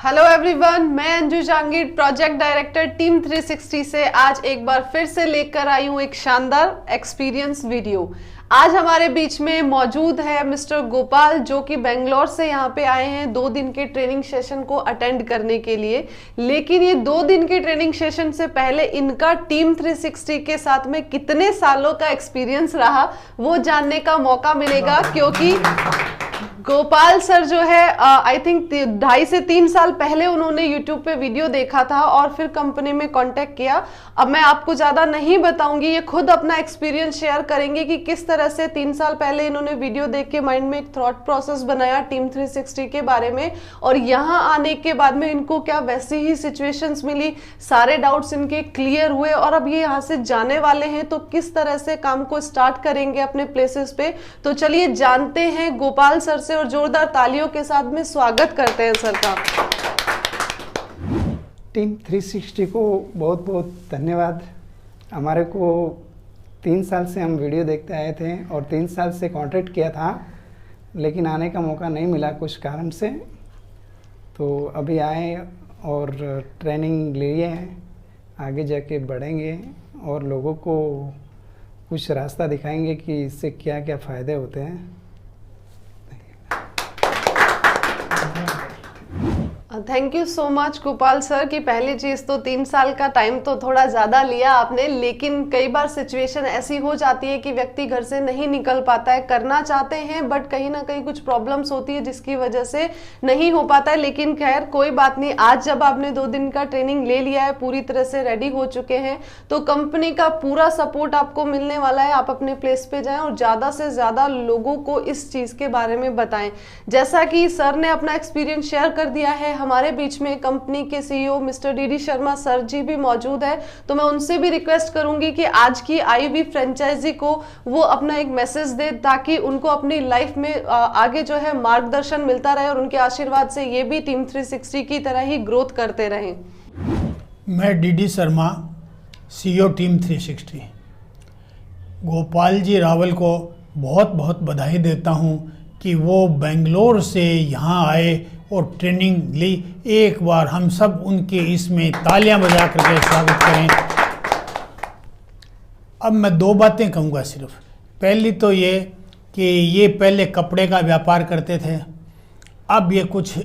Hello everyone, मैं Anju Jahangir, project director team 360 से आज एक बार फिर से लेकर आई हूँ एक शानदार एक्सपीरियंस वीडियो। आज हमारे बीच में मौजूद है मिस्टर गोपाल, जो कि बेंगलोर से यहाँ पे आए हैं 2 दिन के ट्रेनिंग सेशन को अटेंड करने के लिए। लेकिन ये 2 दिन के ट्रेनिंग सेशन से पहले इनका टीम 360 के साथ में कितने सालों का एक्सपीरियंस रहा वो जानने का मौका मिलेगा, क्योंकि गोपाल सर जो है आई थिंक 2.5 से 3 साल पहले उन्होंने यूट्यूब पे वीडियो देखा था और फिर कंपनी में कांटेक्ट किया। अब मैं आपको ज्यादा नहीं बताऊंगी, ये खुद अपना एक्सपीरियंस शेयर करेंगे कि किस तरह से 3 साल पहले इन्होंने वीडियो देख के माइंड में एक थॉट प्रोसेस बनाया टीम 360 के बारे में, और यहाँ आने के बाद में इनको क्या वैसी ही सिचुएशंस मिली, सारे डाउट्स इनके क्लियर हुए और अब ये यहाँ से जाने वाले हैं तो किस तरह से काम को स्टार्ट करेंगे अपने प्लेसेस पे। तो चलिए जानते हैं गोपाल सर से और जोरदार तालियों के साथ में स्वागत करते हैं सर का। टीम 360 को बहुत बहुत धन्यवाद। हमारे को 3 साल से हम वीडियो देखते आए थे और 3 साल से कांटेक्ट किया था, लेकिन आने का मौका नहीं मिला कुछ कारण से। तो अभी आए और ट्रेनिंग लिए हैं, आगे जाके बढ़ेंगे और लोगों को कुछ रास्ता दिखाएंगे कि इससे क्या क्या फ़ायदे होते हैं। Thank you so much Gopal sir की पहली चीज तो 3 साल का टाइम तो थोड़ा ज्यादा लिया आपने, लेकिन कई बार सिचुएशन ऐसी हो जाती है कि व्यक्ति घर से नहीं निकल पाता है, करना चाहते हैं बट कहीं ना कहीं कुछ प्रॉब्लम्स होती है जिसकी वजह से नहीं हो पाता है। लेकिन खैर कोई बात नहीं, आज जब आपने 2 दिन का ट्रेनिंग ले लिया है, पूरी तरह से रेडी हो चुके हैं, तो कंपनी का पूरा सपोर्ट आपको मिलने वाला है। आप अपने प्लेस पे जाएं और ज्यादा से ज्यादा लोगों को इस चीज के बारे में बताएं। जैसा कि सर ने अपना एक्सपीरियंस शेयर कर दिया है, हमारे बीच में कंपनी के CEO mister DD Sharma sir ji भी मौजूद है, तो मैं उनसे भी रिक्वेस्ट करूंगी कि आज की आई हुई फ्रेंचाइजी को वो अपना एक मैसेज दे, ताकि उनको अपनी लाइफ में आगे जो है मार्गदर्शन मिलता रहे और उनके आशीर्वाद से ये भी टीम 360 की तरह ही ग्रोथ करते रहें। मैं DD Sharma, CEO team 360, Gopal ji Rawal को बहुत बहुत बधाई देता हूं कि वो बेंगलोर से यहाँ आए और ट्रेनिंग ली। एक बार हम सब उनके इसमें तालियां बजा करके स्वागत करें। अब मैं 2 बातें कहूँगा सिर्फ। पहली तो ये कि ये पहले कपड़े का व्यापार करते थे, अब ये कुछ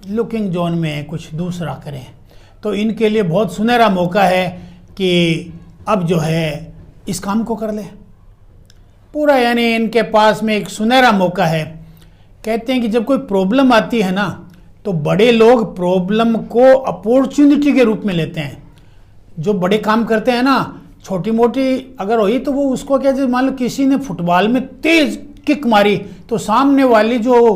लुकिंग जोन में कुछ दूसरा करें, तो इनके लिए बहुत सुनहरा मौका है कि अब जो है इस काम को कर ले पूरा। यानी इनके पास में एक सुनहरा मौका है। कहते हैं कि जब कोई प्रॉब्लम आती है ना, तो बड़े लोग प्रॉब्लम को अपॉर्चुनिटी के रूप में लेते हैं। जो बड़े काम करते हैं ना, छोटी मोटी अगर हुई तो वो उसको क्या, जैसे मान लो किसी ने फुटबॉल में तेज किक मारी तो सामने वाली जो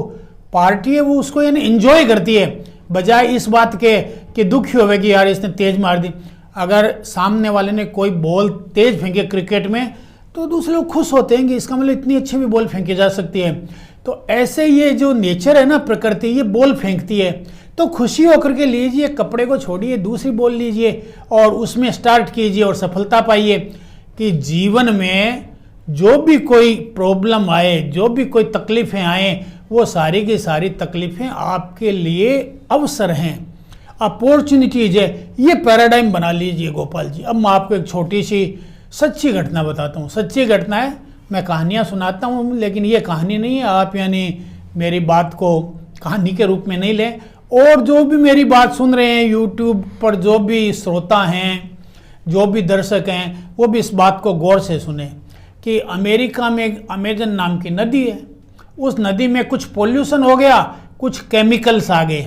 पार्टी है वो उसको यानी एंजॉय करती है, बजाय इस बात के कि दुखी होवे कि यार इसने तेज मार दी। अगर सामने वाले ने कोई बॉल तेज फेंके क्रिकेट में तो दूसरे लोग खुश होते हैं कि इसका मतलब इतनी अच्छी भी बॉल फेंकी जा सकती है। तो ऐसे ये जो नेचर है ना, प्रकृति, ये बॉल फेंकती है, तो खुशी होकर के लीजिए, कपड़े को छोड़िए, दूसरी बॉल लीजिए और उसमें स्टार्ट कीजिए और सफलता पाइए। कि जीवन में जो भी कोई प्रॉब्लम आए, जो भी कोई तकलीफें आए, वो सारी की सारी तकलीफें आपके लिए अवसर हैं, अपॉर्चुनिटीज है। ये पैराडाइम बना लीजिए गोपाल जी। अब मैं आपको एक छोटी सी सच्ची घटना बताता हूँ। सच्ची घटना है, मैं कहानियाँ सुनाता हूँ लेकिन ये कहानी नहीं है, आप यानी मेरी बात को कहानी के रूप में नहीं लें। और जो भी मेरी बात सुन रहे हैं यूट्यूब पर, जो भी श्रोता हैं, जो भी दर्शक हैं, वो भी इस बात को गौर से सुने कि अमेरिका में एक अमेजन नाम की नदी है। उस नदी में कुछ पोल्यूशन हो गया, कुछ केमिकल्स आ गए।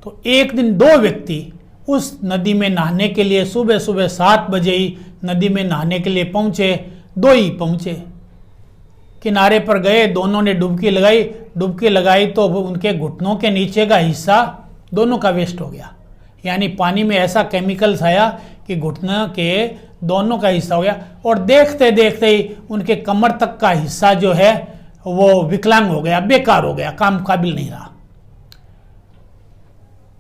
तो एक दिन 2 व्यक्ति उस नदी में नहाने के लिए सुबह सुबह 7 बजे ही नदी में नहाने के लिए पहुंचे। 2 ही पहुंचे, किनारे पर गए, दोनों ने डुबकी लगाई। डुबकी लगाई तो उनके घुटनों के नीचे का हिस्सा दोनों का वेस्ट हो गया। यानी पानी में ऐसा केमिकल्स आया कि घुटनों के दोनों का हिस्सा हो गया, और देखते देखते ही उनके कमर तक का हिस्सा जो है वो विकलांग हो गया, बेकार हो गया, काम काबिल नहीं रहा।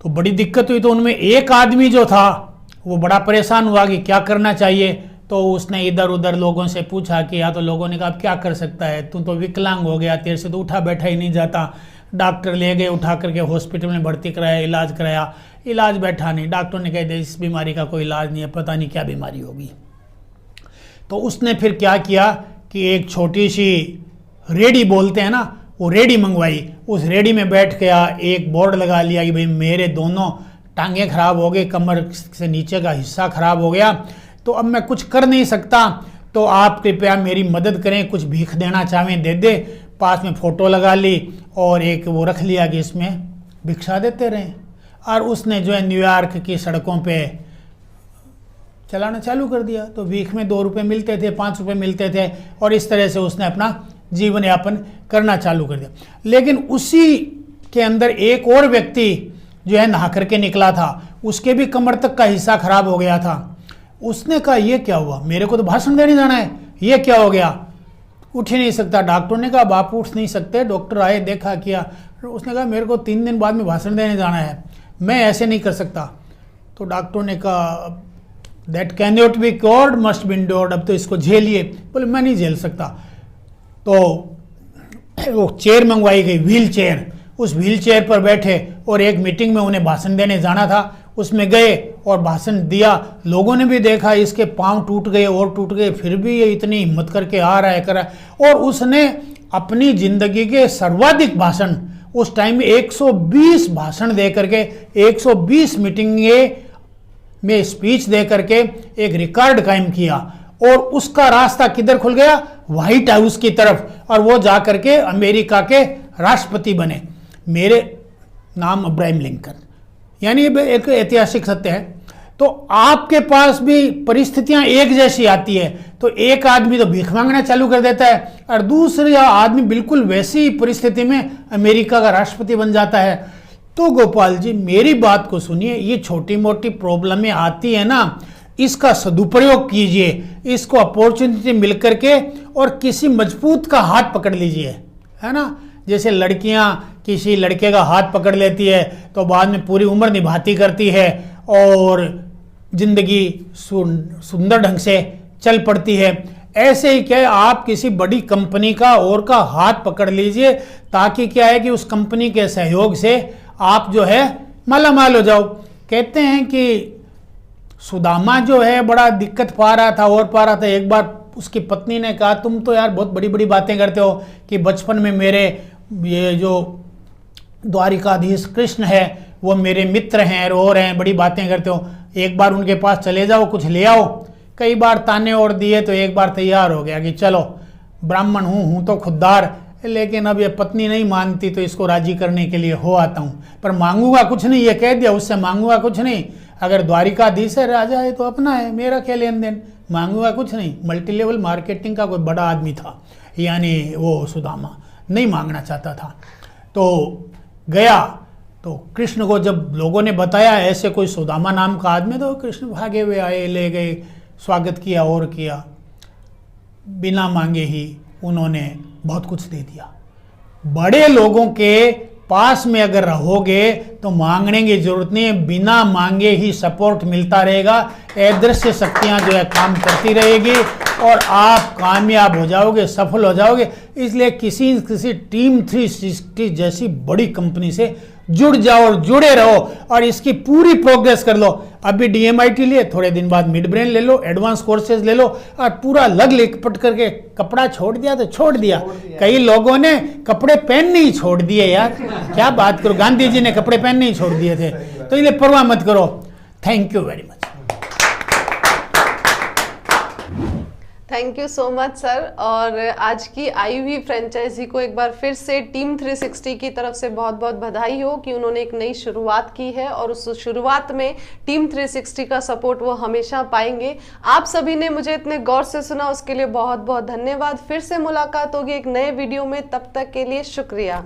तो बड़ी दिक्कत हुई। तो उनमें एक आदमी जो था वो बड़ा परेशान हुआ कि क्या करना चाहिए। तो उसने इधर उधर लोगों से पूछा कि या तो लोगों ने कहा अब क्या कर सकता है, तू तो विकलांग हो गया, तेरे से तो उठा बैठा ही नहीं जाता, डॉक्टर ले गए उठा करके हॉस्पिटल में भर्ती कराया, इलाज बैठा नहीं। डॉक्टर ने कह दिया इस बीमारी का कोई इलाज नहीं है, पता नहीं क्या बीमारी होगी। तो उसने फिर क्या किया कि एक छोटी सी रेडी बोलते हैं ना, वो रेडी मंगवाई। उस रेडी में बैठ गया, एक बोर्ड लगा लिया कि भाई मेरे दोनों टांगें खराब हो गई, कमर से नीचे का हिस्सा खराब हो गया, तो अब मैं कुछ कर नहीं सकता, तो आप कृपया मेरी मदद करें, कुछ भीख देना चाहें दे दे। पास में फ़ोटो लगा ली और एक वो रख लिया कि इसमें भिक्षा देते रहें। और उसने जो है न्यूयॉर्क की सड़कों पे चलाना चालू कर दिया। तो भीख में 2 रुपये मिलते थे, 5 रुपये मिलते थे, और इस तरह से उसने अपना जीवन यापन करना चालू कर दिया। लेकिन उसी के अंदर एक और व्यक्ति जो है नहा करके निकला था, उसके भी कमर तक का हिस्सा खराब हो गया था। उसने कहा ये क्या हुआ, मेरे को तो भाषण देने जाना है, ये क्या हो गया, उठ ही नहीं सकता। डॉक्टर ने कहा आप उठ नहीं सकते। डॉक्टर आए, देखा किया, उसने कहा मेरे को 3 दिन बाद में भाषण देने जाना है, मैं ऐसे नहीं कर सकता। तो डॉक्टर ने कहा that can not be cured must be endured, अब तो इसको झेलिए। बोले मैं नहीं झेल सकता। तो वो चेयर मंगवाई गई, व्हील चेयर। उस व्हील चेयर पर बैठे और एक मीटिंग में उन्हें भाषण देने जाना था, उसमें गए और भाषण दिया। लोगों ने भी देखा इसके पांव टूट गए और टूट गए, फिर भी ये इतनी हिम्मत करके आ रहा है कर रहा है। और उसने अपनी जिंदगी के सर्वाधिक भाषण उस टाइम में 120 भाषण दे करके 120 मीटिंग में स्पीच दे करके एक रिकॉर्ड कायम किया। और उसका रास्ता किधर खुल गया, व्हाइट हाउस की तरफ, और वो जा करके अमेरिका के राष्ट्रपति बने। मेरे नाम अब्राहम लिंकन। यानी ये एक ऐतिहासिक सत्य है। तो आपके पास भी परिस्थितियां एक जैसी आती है, तो एक आदमी तो भीख मांगना चालू कर देता है और दूसरा आदमी बिल्कुल वैसी परिस्थिति में अमेरिका का राष्ट्रपति बन जाता है। तो गोपाल जी मेरी बात को सुनिए, ये छोटी मोटी प्रॉब्लमें आती है ना, इसका सदुपयोग कीजिए, इसको अपॉर्चुनिटी मिल करके और किसी मजबूत का हाथ पकड़ लीजिए, है ना। जैसे लड़कियां किसी लड़के का हाथ पकड़ लेती है तो बाद में पूरी उम्र निभाती करती है और जिंदगी सुंदर ढंग से चल पड़ती है। ऐसे ही क्या है, आप किसी बड़ी कंपनी का और का हाथ पकड़ लीजिए, ताकि क्या है कि उस कंपनी के सहयोग से आप जो है मालामाल हो जाओ। कहते हैं कि सुदामा जो है बड़ा दिक्कत पा रहा था। एक बार उसकी पत्नी ने कहा तुम तो यार बहुत बड़ी बड़ी बातें करते हो कि बचपन में मेरे ये जो द्वारिकाधीश कृष्ण है वो मेरे मित्र हैं और हैं, बड़ी बातें करते हो, एक बार उनके पास चले जाओ, कुछ ले आओ। कई बार ताने और दिए तो एक बार तैयार हो गया कि चलो ब्राह्मण हूँ तो खुददार, लेकिन अब ये पत्नी नहीं मानती तो इसको राजी करने के लिए हो आता हूँ, पर मांगूंगा कुछ नहीं, ये कह दिया उससे मांगूंगा कुछ नहीं। अगर द्वारिकाधीश है राजा है तो अपना है, मेरा क्या लेन देन, मांगूंगा कुछ नहीं। मल्टी लेवल मार्केटिंग का कोई बड़ा आदमी था, यानी वो सुदामा नहीं मांगना चाहता था। तो गया तो कृष्ण को जब लोगों ने बताया ऐसे कोई सुदामा नाम का आदमी, तो कृष्ण भागे हुए आए, ले गए, स्वागत किया और किया। बिना मांगे ही उन्होंने बहुत कुछ दे दिया। बड़े लोगों के पास में अगर रहोगे तो मांगने की जरूरत नहीं है, बिना मांगे ही सपोर्ट मिलता रहेगा। अदृश्य शक्तियां जो है काम करती रहेगी और आप कामयाब हो जाओगे, सफल हो जाओगे। इसलिए किसी टीम 360 जैसी बड़ी कंपनी से जुड़ जाओ और जुड़े रहो और इसकी पूरी प्रोग्रेस कर लो। अभी DMIT लिए, थोड़े दिन बाद मिड ब्रेन ले लो, एडवांस कोर्सेज ले लो और पूरा लग लिपट करके कपड़ा छोड़ दिया तो छोड़ दिया। कई लोगों ने कपड़े पहनने ही छोड़ दिए यार, क्या बात करो, गांधी जी ने कपड़े पहनने ही छोड़ दिए थे। तो इसलिए परवाह मत करो। Thank you very much. Thank you so much sir. और आज की आई हुई फ्रेंचाइजी को एक बार फिर से टीम 360 की तरफ से बहुत बहुत बधाई हो कि उन्होंने एक नई शुरुआत की है और उस शुरुआत में टीम 360 का सपोर्ट वो हमेशा पाएंगे। आप सभी ने मुझे इतने गौर से सुना, उसके लिए बहुत बहुत धन्यवाद। फिर से मुलाकात होगी एक नए वीडियो में, तब तक के लिए शुक्रिया।